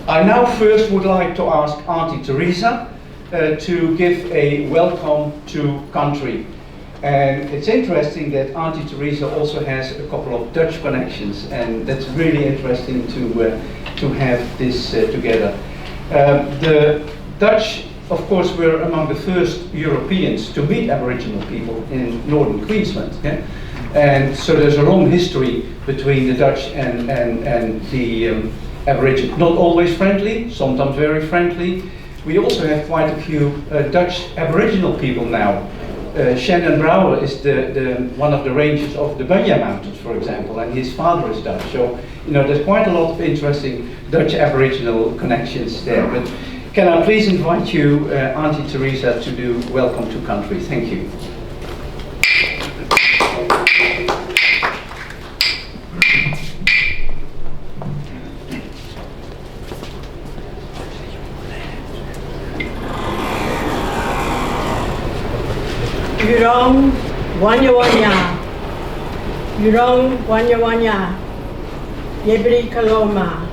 I now first would like to ask Aunty Theresa to give a welcome to country. And it's interesting that Aunty Theresa also has a couple of Dutch connections, and that's really interesting to have this together. The Dutch, of course, were among the first Europeans to meet Aboriginal people in northern Queensland. Yeah? And so there's a long history between the Dutch and the Aboriginal. Not always friendly, sometimes very friendly. We also have quite a few Dutch Aboriginal people now. Shannon Brouwer is one of the rangers of the Budde Mountains, for example, and his father is Dutch. So, you know, there's quite a lot of interesting Dutch Aboriginal connections there. But can I please invite you, Aunty Theresa, to do Welcome to Country. Thank you. Yurong wanya wanya, Yurong wanya wanya, Yebri Columba,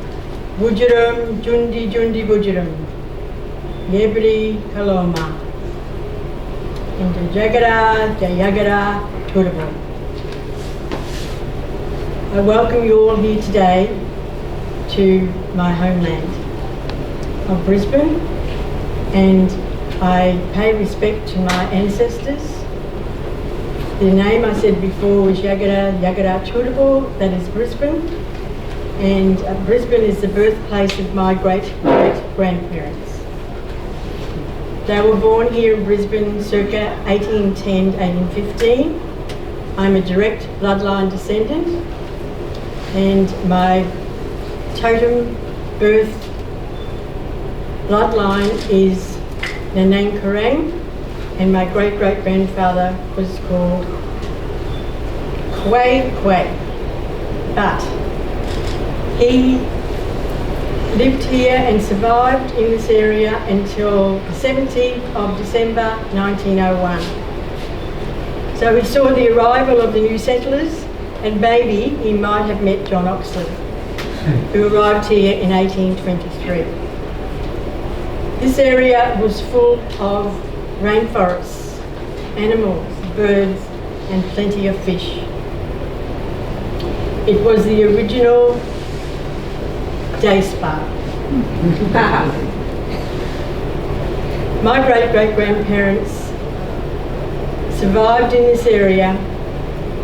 Bujurum jundi jundi bujurum, Yebri Columba, into Jagara Jayagara Turbo. I welcome you all here today to my homeland of Brisbane, and I pay respect to my ancestors. The name I said before was Yagara Turbo, that is Brisbane, and Brisbane is the birthplace of my great-great-grandparents. They were born here in Brisbane circa 1810 to 1815. I'm a direct bloodline descendant, and my totem birth bloodline is Nanang Karang, and my great-great-grandfather was called Kwei Kwei. But he lived here and survived in this area until the 17th of December 1901. So he saw the arrival of the new settlers, and maybe he might have met John Oxley, who arrived here in 1823. This area was full of rainforests, animals, birds, and plenty of fish. It was the original day spa. My great-great-grandparents survived in this area,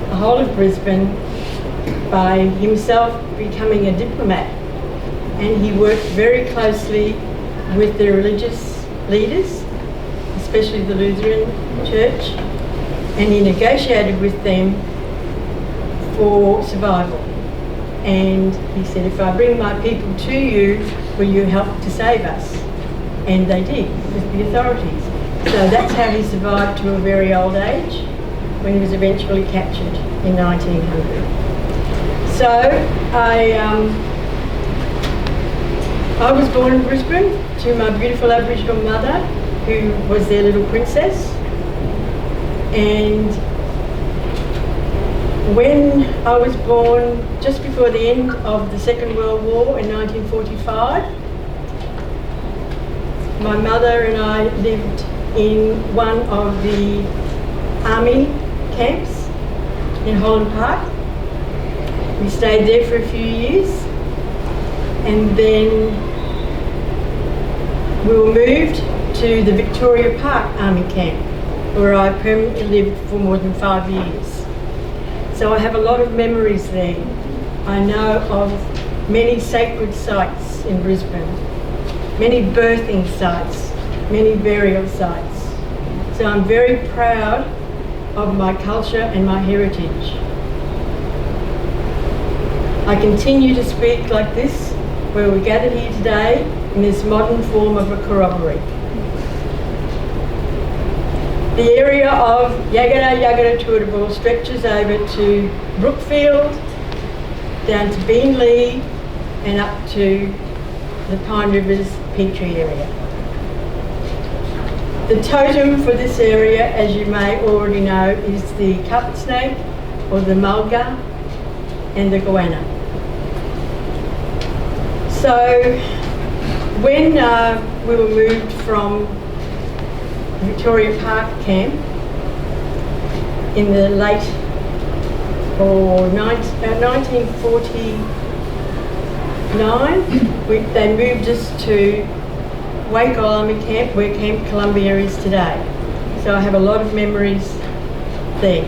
the whole of Brisbane, by himself becoming a diplomat, and he worked very closely with the religious leaders, especially the Lutheran Church, and he negotiated with them for survival. And he said, if I bring my people to you, will you help to save us? And they did, with the authorities. So that's how he survived to a very old age, when he was eventually captured in 1900. So I was born in Brisbane to my beautiful Aboriginal mother, who was their little princess. And when I was born, just before the end of the Second World War in 1945, my mother and I lived in one of the army camps in Holland Park. We stayed there for a few years, and then we were moved to the Victoria Park Army Camp, where I permanently lived for more than 5 years. So I have a lot of memories there. I know of many sacred sites in Brisbane, many birthing sites, many burial sites. So I'm very proud of my culture and my heritage. I continue to speak like this, where we gathered here today in this modern form of a corroboree. The area of Yagara Turrbal stretches over to Brookfield, down to Beenleigh, and up to the Pine Rivers Petrie area. The totem for this area, as you may already know, is the carpet snake, or the mulga, and the goanna. So When we were moved from Victoria Park camp in the late 1949, they moved us to Wacol Army Camp, where Camp Columba is today. So I have a lot of memories there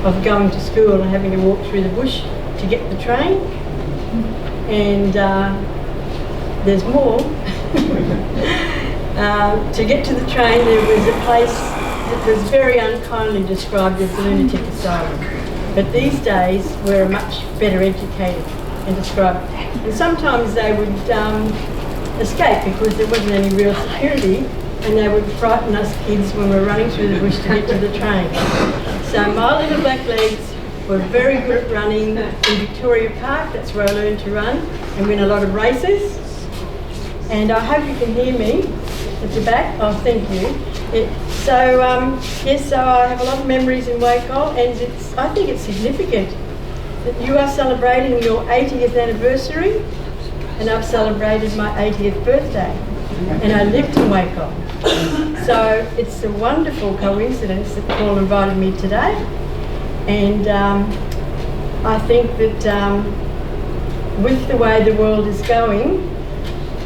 of going to school and having to walk through the bush to get the train. And there's more. To get to the train, there was a place that was very unkindly described as a lunatic asylum. But these days, we're much better educated and described. And sometimes they would escape because there wasn't any real security, and they would frighten us kids when we were running through the bush to get to the train. So my little black legs were very good at running in Victoria Park. That's where I learned to run and win a lot of races. And I hope you can hear me at the back. Oh, thank you. Yes, so I have a lot of memories in Wacol, and I think it's significant that you are celebrating your 80th anniversary, and I've celebrated my 80th birthday, and I lived in Wacol. So it's a wonderful coincidence that Paul invited me today, and I think that with the way the world is going,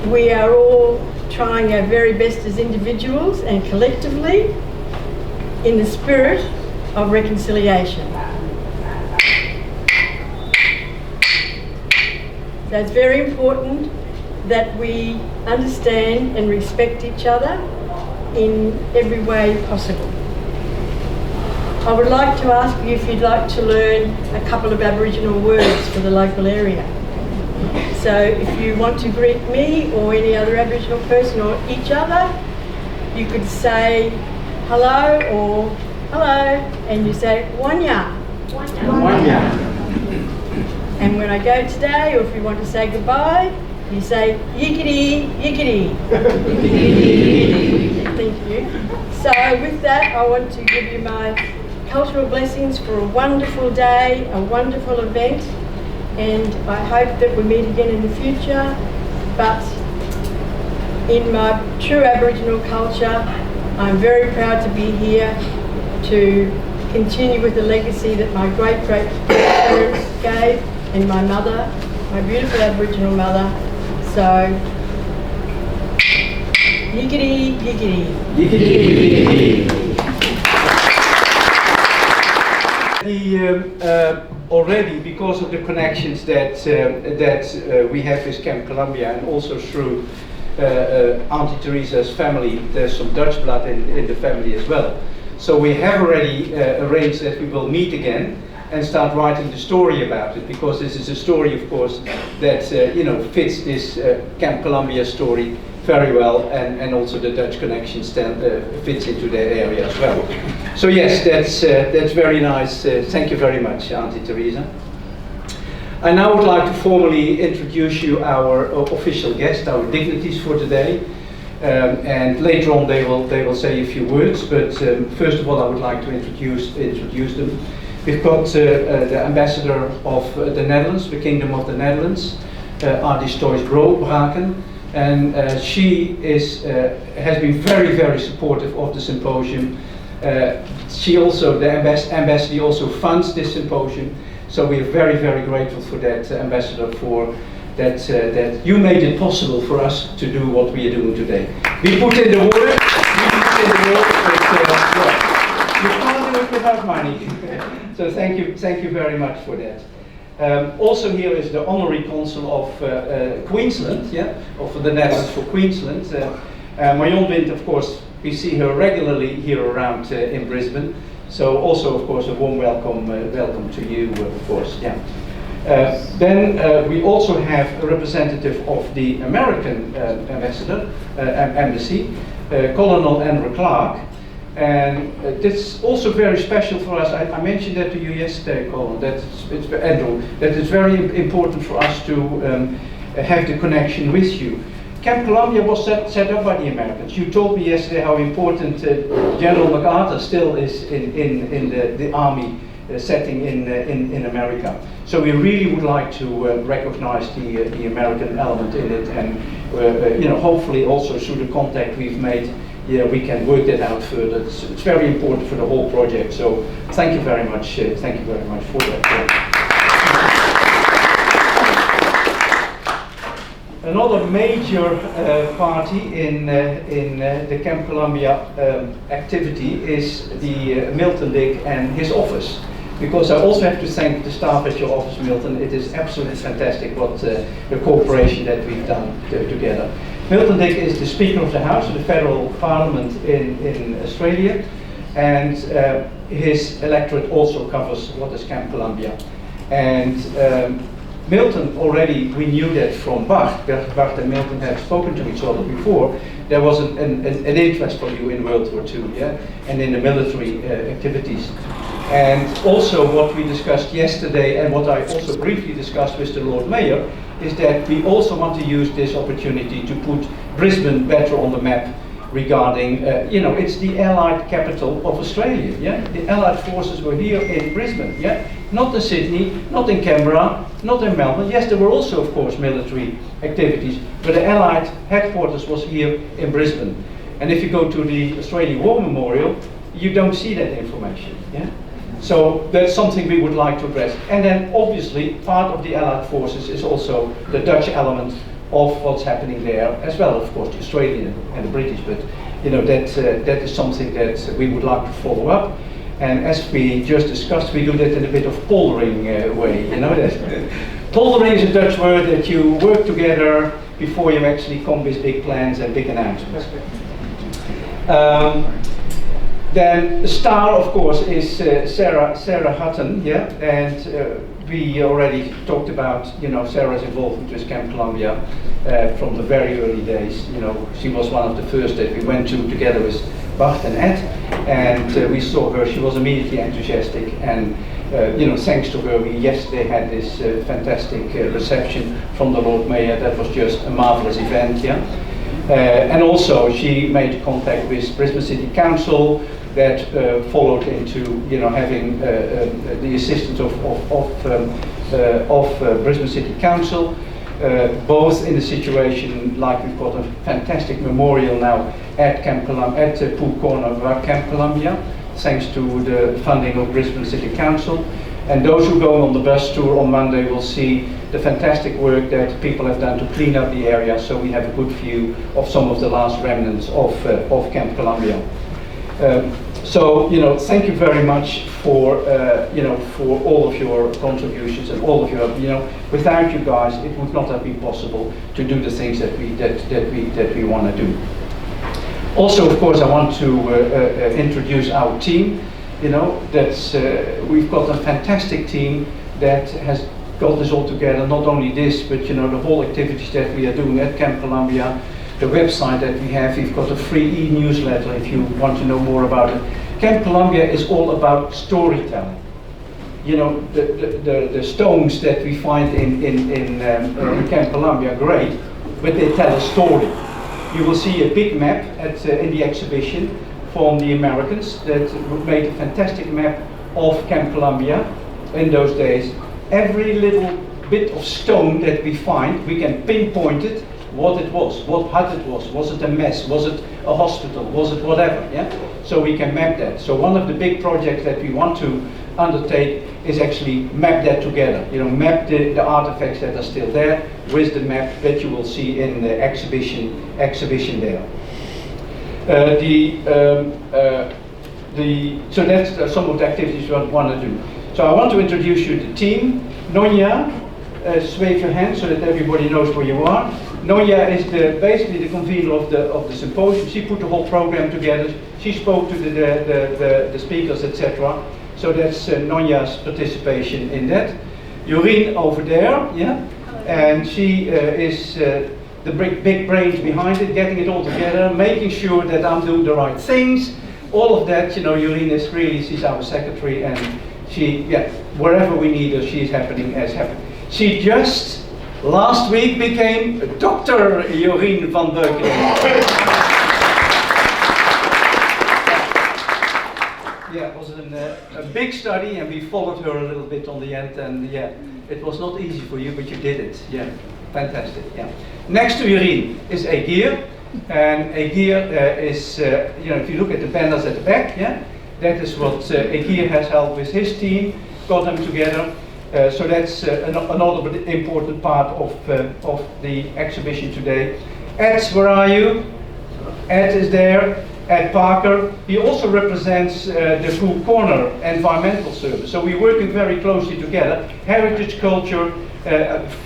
we are all trying our very best as individuals and collectively in the spirit of reconciliation. So it's very important that we understand and respect each other in every way possible. I would like to ask you if you'd like to learn a couple of Aboriginal words for the local area. So if you want to greet me or any other Aboriginal person or each other, you could say hello or hello, and you say wanya. Wanya. And when I go today, or if you want to say goodbye, you say yiggity, yiggity. Thank you. So with that, I want to give you my cultural blessings for a wonderful day, a wonderful event. And I hope that we meet again in the future, but in my true Aboriginal culture, I'm very proud to be here to continue with the legacy that my great-great-grandparents gave, and my mother, my beautiful Aboriginal mother. So, yiggity, yiggity. Yiggity, yiggity. Already, because of the connections that we have with Camp Columba, and also through Aunty Theresa's family, there's some Dutch blood in the family as well. So we have already arranged that we will meet again and start writing the story about it, because this is a story, of course, that fits this Camp Columba story very well, and also the Dutch connection fits into that area as well. So yes, that's very nice. Thank you very much, Aunty Theresa. I now would like to formally introduce you our official guests, our dignitaries for today, and later on they will say a few words. But first of all, I would like to introduce them. We've got the ambassador of the Netherlands, the Kingdom of the Netherlands, Aunty Braken. And she has been very, very supportive of the symposium. She also, the ambassador also funds this symposium. So we are very, very grateful for that, Ambassador, for that you made it possible for us to do what we are doing today. We put in the work, but you can't do it without money. So thank you very much for that. Also here is the Honorary Consul of Queensland, of the Netherlands for Queensland. Marion Wind, of course, we see her regularly here around in Brisbane. So also, of course, a warm welcome to you, of course. Then we also have a representative of the American embassy, Colonel Andrew Clark. And it's also very special for us. I mentioned that to you yesterday, Colin, Andrew, that it's very important for us to have the connection with you. Camp Columba was set up by the Americans. You told me yesterday how important General MacArthur still is in the army setting in America. So we really would like to recognize the American element in it, and hopefully also through the contact we've made, we can work that out further. It's very important for the whole project. So thank you very much. Thank you very much for that. Another major party in the Camp Columbia activity is the Milton Dick and his office. Because I also have to thank the staff at your office, Milton. It is absolutely fantastic what the cooperation that we've done together. Milton Dick is the Speaker of the House of the Federal Parliament in Australia, and his electorate also covers what is Camp Columbia. And Milton already, we knew that from Bart and Milton had spoken to each other before. There was an interest for you in World War II, yeah, and in the military activities. And also what we discussed yesterday, and what I also briefly discussed with the Lord Mayor, is that we also want to use this opportunity to put Brisbane better on the map regarding, it's the Allied capital of Australia, yeah? The Allied forces were here in Brisbane, yeah? Not in Sydney, not in Canberra, not in Melbourne. Yes, there were also, of course, military activities, but the Allied headquarters was here in Brisbane. And if you go to the Australian War Memorial, you don't see that information, yeah? So that's something we would like to address. And then obviously part of the Allied forces is also the Dutch element of what's happening there, as well, of course, the Australian and the British, but that is something that we would like to follow up. And as we just discussed, we do that in a bit of poldering way, Poldering is a Dutch word that you work together before you actually come with big plans and big announcements. Then the star, of course, is Sarah Hutton, yeah, and we already talked about, Sarah's involvement with Camp Columbia from the very early days. She was one of the first that we went to together with Bart and Ed, and we saw her. She was immediately enthusiastic, and thanks to her, we yesterday had this fantastic reception from the Lord Mayor. That was just a marvelous event, yeah. And also, she made contact with Brisbane City Council. That followed into having the assistance of Brisbane City Council, both in the situation like we've got a fantastic memorial now at Camp Columbia, at Pool Corner of Camp Columbia, thanks to the funding of Brisbane City Council. And those who go on the bus tour on Monday will see the fantastic work that people have done to clean up the area, so we have a good view of some of the last remnants of Camp Columbia. So, thank you very much for, for all of your contributions and all of your, without you guys, it would not have been possible to do the things that we want to do. Also, of course, I want to introduce our team. We've got a fantastic team that has got this all together. Not only this, but the whole activities that we are doing at Camp Columbia. The website that we have, we've got a free e-newsletter if you want to know more about it. Camp Columbia is all about storytelling. The stones that we find in Camp Columbia are great, but they tell a story. You will see a big map in the exhibition from the Americans that made a fantastic map of Camp Columbia in those days. Every little bit of stone that we find, we can pinpoint it, what it was, what hut it was it a mess, was it a hospital, was it whatever, yeah? So we can map that. So one of the big projects that we want to undertake is actually map that together. Map the artifacts that are still there with the map that you will see in the exhibition there. So that's some of the activities we want to do. So I want to introduce you to the team. Nonya, wave your hand so that everybody knows where you are. Nonya is basically the convener of the symposium. She put the whole program together. She spoke to the speakers, etc. So that's Nonya's participation in that. Jorien over there, yeah, and she is the big brains behind it, getting it all together, making sure that I'm doing the right things. All of that, Jorien is really, she's our secretary, and she, wherever we need her, she's happening. She just last week became Dr. Jorien van Beukelen. Yeah, it was a big study, and we followed her a little bit on the end, and yeah, it was not easy for you, but you did it. Yeah, fantastic. Yeah. Next to Irene is Egir, and Egir is, you know, if you look at the banners at the back, yeah, that is what Egir has helped with his team, got them together. So that's another important part of the exhibition today. Ed, where are you? Ed is there. Ed Parker. He also represents the Pool Corner Environmental Service. So we're working very closely together. Heritage culture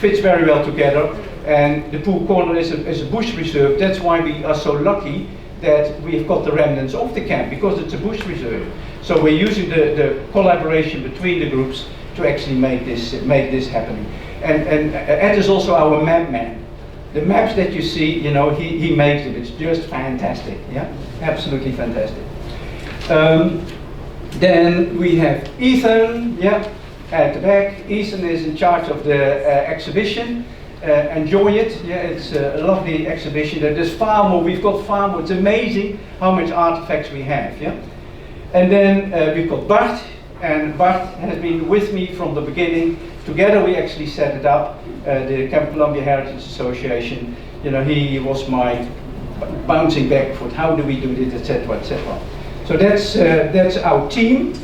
fits very well together. And the Pool Corner is a bush reserve. That's why we are so lucky that we've got the remnants of the camp, because it's a bush reserve. So we're using the collaboration between the groups to actually make this happening. And Ed is also our map man. The maps that you see, you know, he makes them. It's just fantastic. Yeah, absolutely fantastic. Then we have Ethan. Yeah, at the back. Ethan is in charge of the exhibition. Enjoy it. Yeah, it's a lovely exhibition. There's far more. We've got far more. It's amazing how much artifacts we have. Yeah, and then we've got Bart. And Bart has been with me from the beginning. Together we actually set it up, the Camp Columbia Heritage Association. You know, he was my bouncing back foot. How do we do this, etc., etc. So that's our team.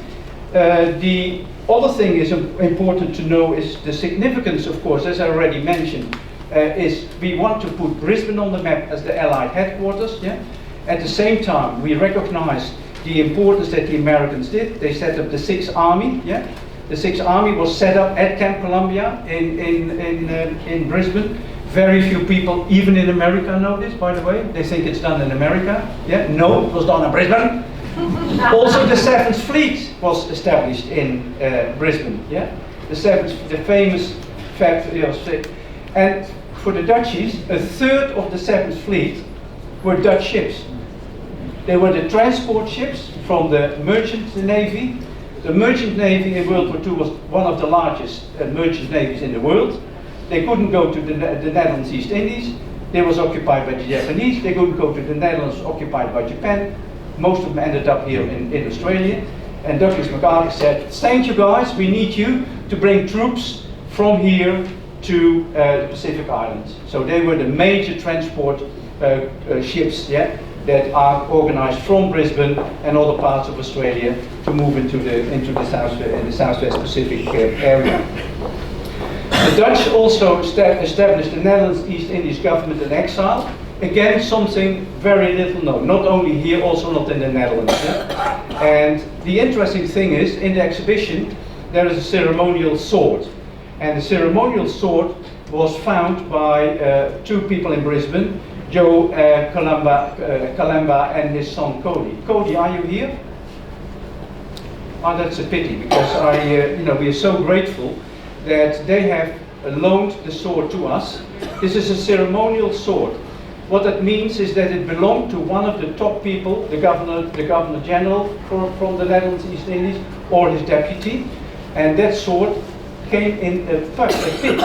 The other thing is important to know is the significance, of course, as I already mentioned, is we want to put Brisbane on the map as the Allied headquarters. Yeah. At the same time, we recognize the importance that the Americans did. They set up the 6th Army. Yeah, the 6th Army was set up at Camp Columbia in Brisbane. Very few people, even in America, know this. By the way, they think it's done in America. Yeah, no, it was done in Brisbane. Also, the 7th Fleet was established in Brisbane. Yeah, the famous fact. And for the Dutchies, a third of the 7th Fleet were Dutch ships. They were the transport ships from the merchant navy. The merchant navy in World War II was one of the largest merchant navies in the world. They couldn't go to the Netherlands East Indies. They was occupied by the Japanese. They couldn't go to the Netherlands, occupied by Japan. Most of them ended up here in Australia. And Douglas MacArthur said, thank you guys, we need you to bring troops from here to the Pacific Islands. So they were the major transport ships, yeah, that are organized from Brisbane and other parts of Australia to move into the Southwest Pacific area. The Dutch also established the Netherlands East Indies government-in-exile. Again, something very little known, not only here, also not in the Netherlands. Yeah? And the interesting thing is, in the exhibition, there is a ceremonial sword. And the ceremonial sword was found by 2 people in Brisbane, Joe Columba and his son Cody. Cody, are you here? Oh, that's a pity, because we are so grateful that they have loaned the sword to us. This is a ceremonial sword. What that means is that it belonged to one of the top people, the Governor General from the Netherlands East Indies, or his deputy, and that sword came in a pit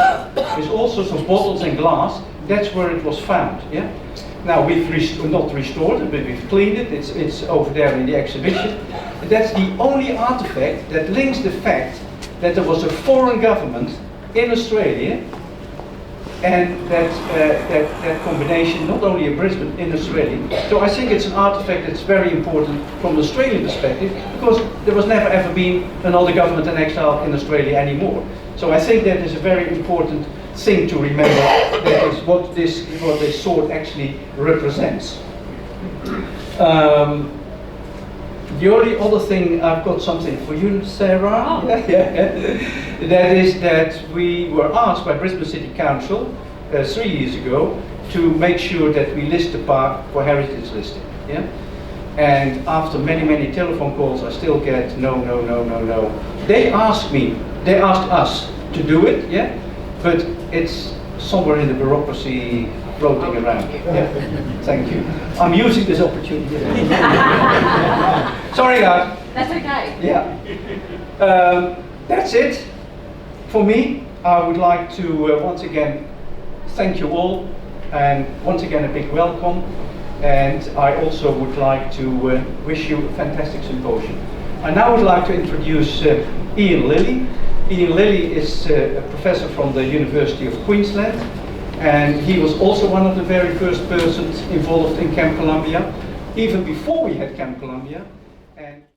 with all sorts of bottles and glass. That's where it was found. Yeah. Now we've not restored it, but we've cleaned it. It's over there in the exhibition. But that's the only artifact that links the fact that there was a foreign government in Australia, and that combination, not only in Brisbane, in Australia. So I think it's an artifact that's very important from the Australian perspective, because there was never ever been another government in exile in Australia anymore. So I think that is a very important thing to remember. That is what this sword actually represents. The only other thing, I've got something for you, Sarah. Oh. Yeah. That is that we were asked by Brisbane City Council 3 years ago to make sure that we list the park for heritage listing. Yeah. And after many telephone calls, I still get no. They asked us to do it. Yeah. But it's somewhere in the bureaucracy floating around. Yeah. Thank you. I'm using this opportunity. Sorry, guys. That's okay. Yeah. That's it for me. I would like to once again thank you all, and once again a big welcome. And I also would like to wish you a fantastic symposium. I now would like to introduce Ian Lilly. Ian Lilly is a professor from the University of Queensland, and he was also one of the very first persons involved in Camp Columbia, even before we had Camp Columbia. And